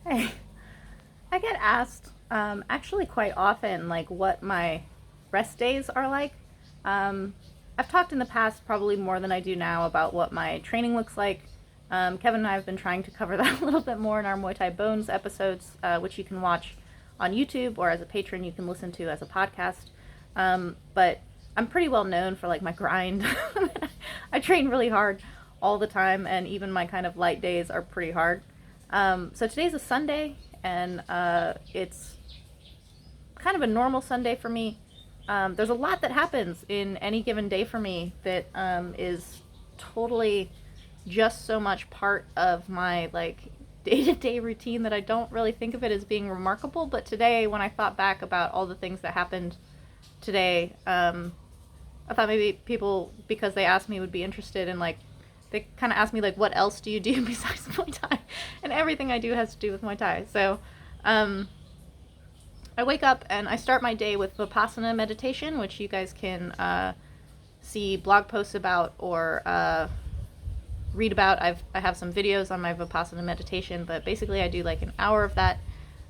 Hey, I get asked actually quite often, like, what my rest days are like. Um, I've talked in the past, probably more than I do now, about what my training looks like. Kevin and I have been trying to cover that a little bit more in our Muay Thai Bones episodes, which you can watch on YouTube, or as a patron, you can listen to as a podcast. But I'm pretty well known for like my grind. I train really hard all the time, and even my kind of light days are pretty hard. So today's a Sunday, and it's kind of a normal Sunday for me. There's a lot that happens in any given day for me that is totally just so much part of my like day-to-day routine that I don't really think of it as being remarkable. But today, when I thought back about all the things that happened today, I thought maybe people, because they asked me, would be interested in like, they kind of asked me like, what else do you do besides Muay Thai? And everything I do has to do with Muay Thai. So um, I wake up and I start my day with Vipassana meditation, which you guys can see blog posts about or read about. I have some videos on my Vipassana meditation, but basically I do like an hour of that.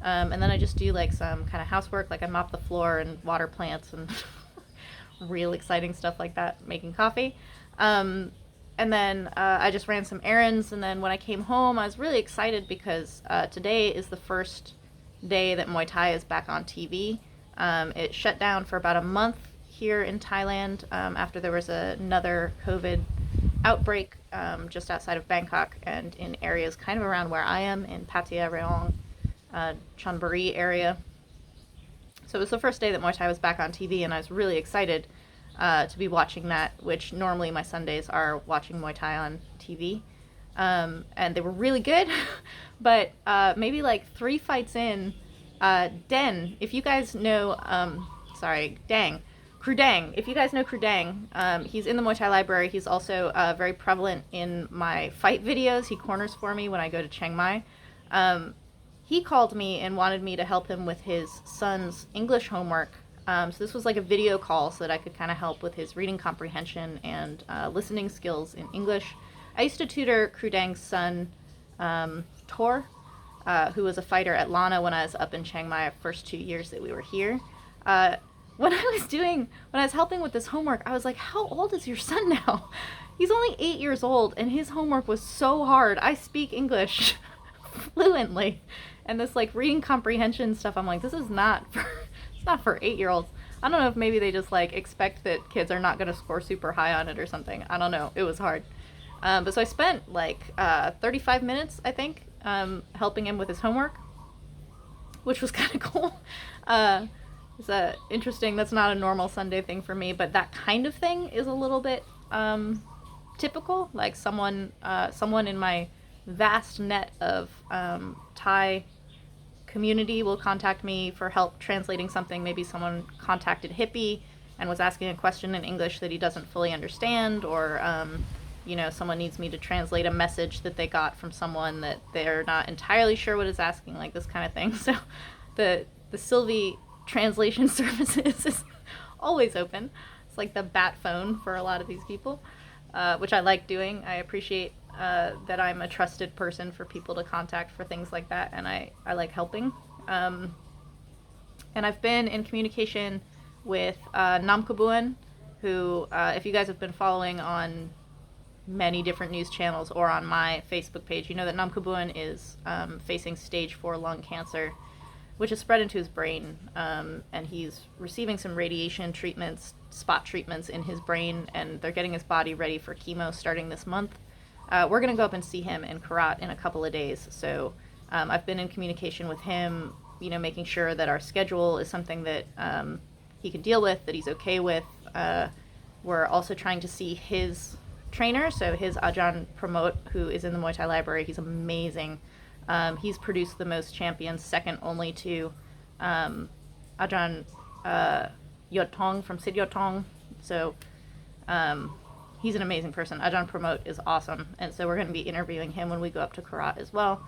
And then I just do like some kind of housework, like I mop the floor and water plants and real exciting stuff like that, making coffee. And then I just ran some errands. And then when I came home, I was really excited because today is the first day that Muay Thai is back on TV. It shut down for about a month here in Thailand after there was another COVID outbreak just outside of Bangkok and in areas kind of around where I am in Pattaya, Rayong, Chonburi area. So it was the first day that Muay Thai was back on TV, and I was really excited to be watching that, which normally my Sundays are watching Muay Thai on TV. And they were really good, but maybe like 3 fights in, Den, if you guys know, Dang, Krudang, if you guys know Krudang, he's in the Muay Thai library. He's also very prevalent in my fight videos. He corners for me when I go to Chiang Mai. He called me and wanted me to help him with his son's English homework. So this was like a video call so that I could kind of help with his reading comprehension and listening skills in English. I used to tutor Krudang's son, Tor, who was a fighter at Lana when I was up in Chiang Mai first 2 years that we were here. When I was helping with this homework, I was like, how old is your son now? He's only 8 years old, and his homework was so hard. I speak English fluently, and this like reading comprehension stuff, I'm like, this is not for, it's not for 8-year-olds. I don't know if maybe they just like expect that kids are not going to score super high on it or something. I don't know. It was hard. But so I spent like 35 minutes, I think, helping him with his homework, which was kind of cool. It's interesting. That's not a normal Sunday thing for me, but that kind of thing is a little bit typical. Like someone in my vast net of Thai community will contact me for help translating something. Maybe someone contacted Hippie and was asking a question in English that he doesn't fully understand, or someone needs me to translate a message that they got from someone that they're not entirely sure what is asking, like this kind of thing. So the Sylvie translation services is always open. It's like the bat phone for a lot of these people, which I like doing. I appreciate that I'm a trusted person for people to contact for things like that, and I like helping. And I've been in communication with Nam Kabuan, who, if you guys have been following on many different news channels or on my Facebook page, you know that Nam Kabuan is facing stage 4 lung cancer, which has spread into his brain, and he's receiving some radiation treatments, spot treatments in his brain, and they're getting his body ready for chemo starting this month. We're going to go up and see him in Karat in a couple of days, so I've been in communication with him, making sure that our schedule is something that he can deal with, that he's okay with. We're also trying to see his trainer, so his Ajahn Pramod, who is in the Muay Thai library. He's amazing. He's produced the most champions, second only to Ajahn Yotong from Sid Yotong. So he's an amazing person. Ajahn Pramod is awesome, and so we're going to be interviewing him when we go up to Karat as well.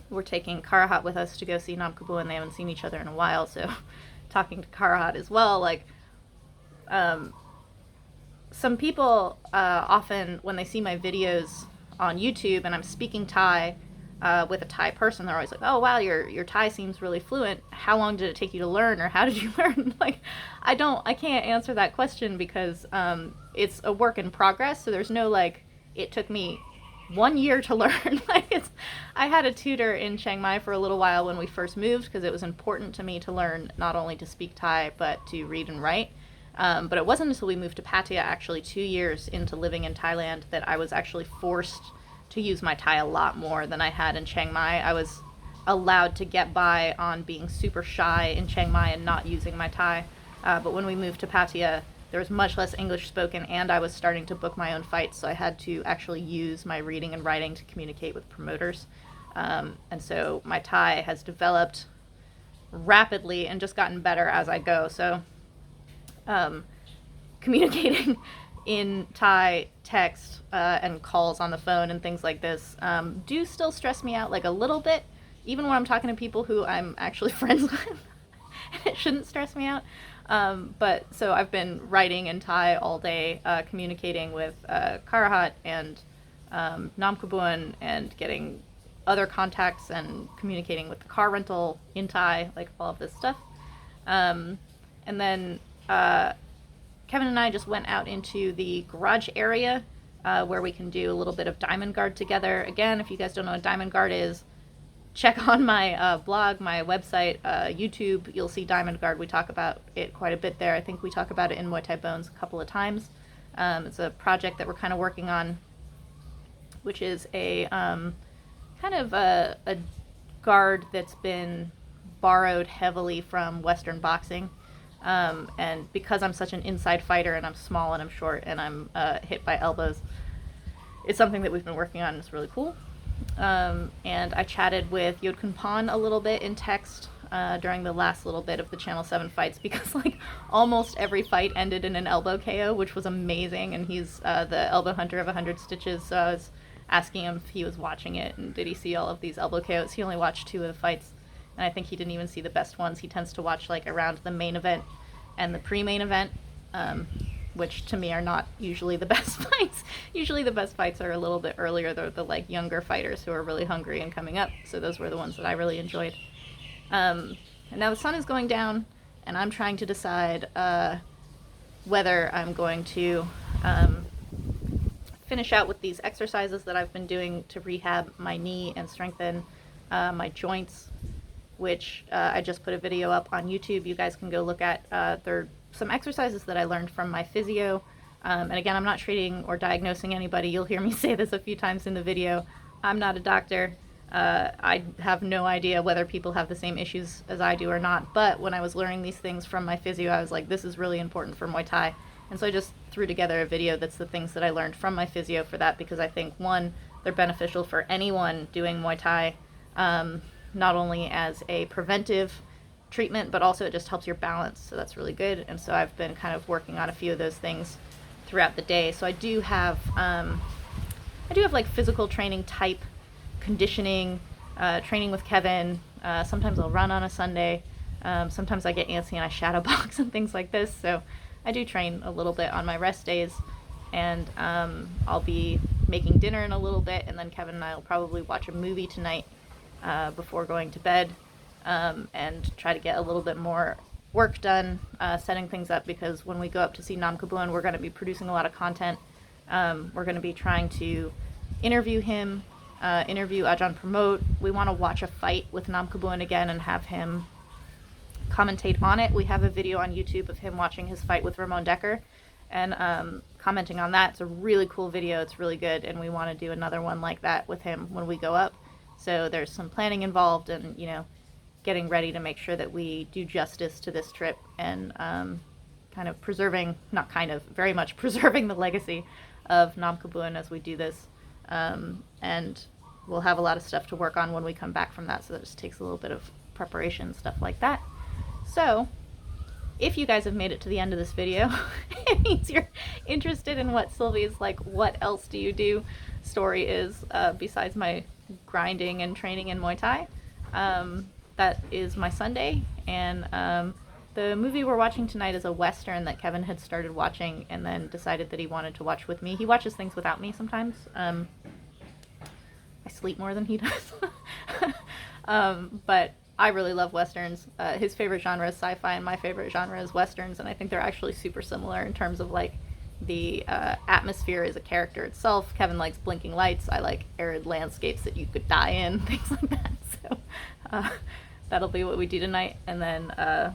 We're taking Karahat with us to go see Nam Kabu, and they haven't seen each other in a while, so talking to Karahat as well, like, some people often, when they see my videos on YouTube and I'm speaking Thai, with a Thai person, they're always like, "Oh wow, your Thai seems really fluent. How long did it take you to learn, or how did you learn?" Like, I can't answer that question because it's a work in progress. So there's no like, it took me 1 year to learn. I had a tutor in Chiang Mai for a little while when we first moved because it was important to me to learn not only to speak Thai but to read and write. But it wasn't until we moved to Pattaya, actually 2 years into living in Thailand, that I was actually forced to use my Thai a lot more than I had in Chiang Mai. I was allowed to get by on being super shy in Chiang Mai and not using my Thai. But when we moved to Pattaya, there was much less English spoken, and I was starting to book my own fights, so I had to actually use my reading and writing to communicate with promoters. And so my Thai has developed rapidly and just gotten better as I go. So communicating in Thai text and calls on the phone and things like this do still stress me out like a little bit, even when I'm talking to people who I'm actually friends with. And it shouldn't stress me out. But so I've been writing in Thai all day, communicating with Karahat and Nam Kabun, and getting other contacts and communicating with the car rental in Thai, like all of this stuff. And then Kevin and I just went out into the garage area where we can do a little bit of diamond guard together. Again, if you guys don't know what diamond guard is, check on my blog, my website, YouTube. You'll see diamond guard. We talk about it quite a bit there. I think we talk about it in Muay Thai Bones a couple of times. It's a project that we're kind of working on, which is a kind of a guard that's been borrowed heavily from Western boxing. And because I'm such an inside fighter and I'm small and I'm short and I'm hit by elbows, it's something that we've been working on and it's really cool. And I chatted with Yodkun Pan a little bit in text during the last little bit of the Channel 7 fights, because like almost every fight ended in an elbow KO, which was amazing, and he's the elbow hunter of 100 Stitches, so I was asking him if he was watching it and did he see all of these elbow KOs. He only watched 2 of the fights, and I think he didn't even see the best ones. He tends to watch like around the main event and the pre-main event, which to me are not usually the best fights. Usually the best fights are a little bit earlier. They're the like younger fighters who are really hungry and coming up. So those were the ones that I really enjoyed. And now the sun is going down, and I'm trying to decide whether I'm going to finish out with these exercises that I've been doing to rehab my knee and strengthen my joints, which I just put a video up on YouTube. You guys can go look at. They're some exercises that I learned from my physio. And again, I'm not treating or diagnosing anybody. You'll hear me say this a few times in the video. I'm not a doctor. I have no idea whether people have the same issues as I do or not. But when I was learning these things from my physio, I was like, this is really important for Muay Thai. And so I just threw together a video that's the things that I learned from my physio for that, because I think, one, they're beneficial for anyone doing Muay Thai, not only as a preventive treatment, but also it just helps your balance. So that's really good. And so I've been kind of working on a few of those things throughout the day. So I do have like physical training type conditioning, training with Kevin. Sometimes I'll run on a Sunday. Sometimes I get antsy and I shadow box and things like this. So I do train a little bit on my rest days, and I'll be making dinner in a little bit, and then Kevin and I will probably watch a movie tonight before going to bed, and try to get a little bit more work done, setting things up, because when we go up to see Nam Kabun, we're going to be producing a lot of content. We're going to be trying to interview him, interview Ajahn Promote. We want to watch a fight with Nam Kabun again and have him commentate on it. We have a video on YouTube of him watching his fight with Ramon Decker and commenting on that. It's a really cool video. It's really good, and we want to do another one like that with him when we go up. So there's some planning involved, and getting ready to make sure that we do justice to this trip, and kind of preserving, not kind of, very much preserving the legacy of Nam Kabun as we do this. And we'll have a lot of stuff to work on when we come back from that, so that just takes a little bit of preparation, stuff like that. So if you guys have made it to the end of this video, it means you're interested in what Sylvie's like, what else do you do story is, besides my grinding and training in Muay Thai. That is my Sunday, and the movie we're watching tonight is a Western that Kevin had started watching and then decided that he wanted to watch with me. He watches things without me sometimes. I sleep more than he does. But I really love westerns. His favorite genre is sci-fi, and my favorite genre is westerns. And I think they're actually super similar in terms of like the atmosphere as a character itself. Kevin likes blinking lights. I like arid landscapes that you could die in, things like that. So that'll be what we do tonight. And then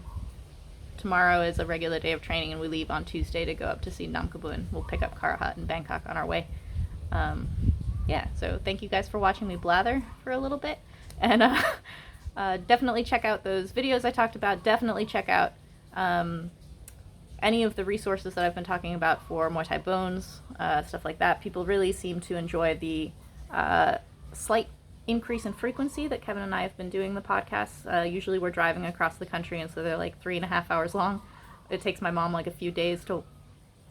tomorrow is a regular day of training, and we leave on Tuesday to go up to see Nam Kabun. We'll pick up Karahat in Bangkok on our way. Yeah, so thank you guys for watching me blather for a little bit. And definitely check out those videos I talked about. Definitely check out any of the resources that I've been talking about for Muay Thai Bones, stuff like that. People really seem to enjoy the slight increase in frequency that Kevin and I have been doing the podcasts. Usually we're driving across the country, and so they're like 3.5 hours long. It takes my mom like a few days to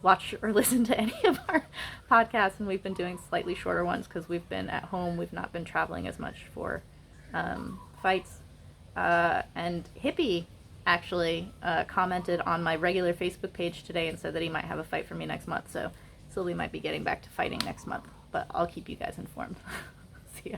watch or listen to any of our podcasts, and we've been doing slightly shorter ones because we've been at home. We've not been traveling as much for fights. And Hippie actually commented on my regular Facebook page today and said that he might have a fight for me next month, so Sylvie might be getting back to fighting next month, but I'll keep you guys informed. See ya.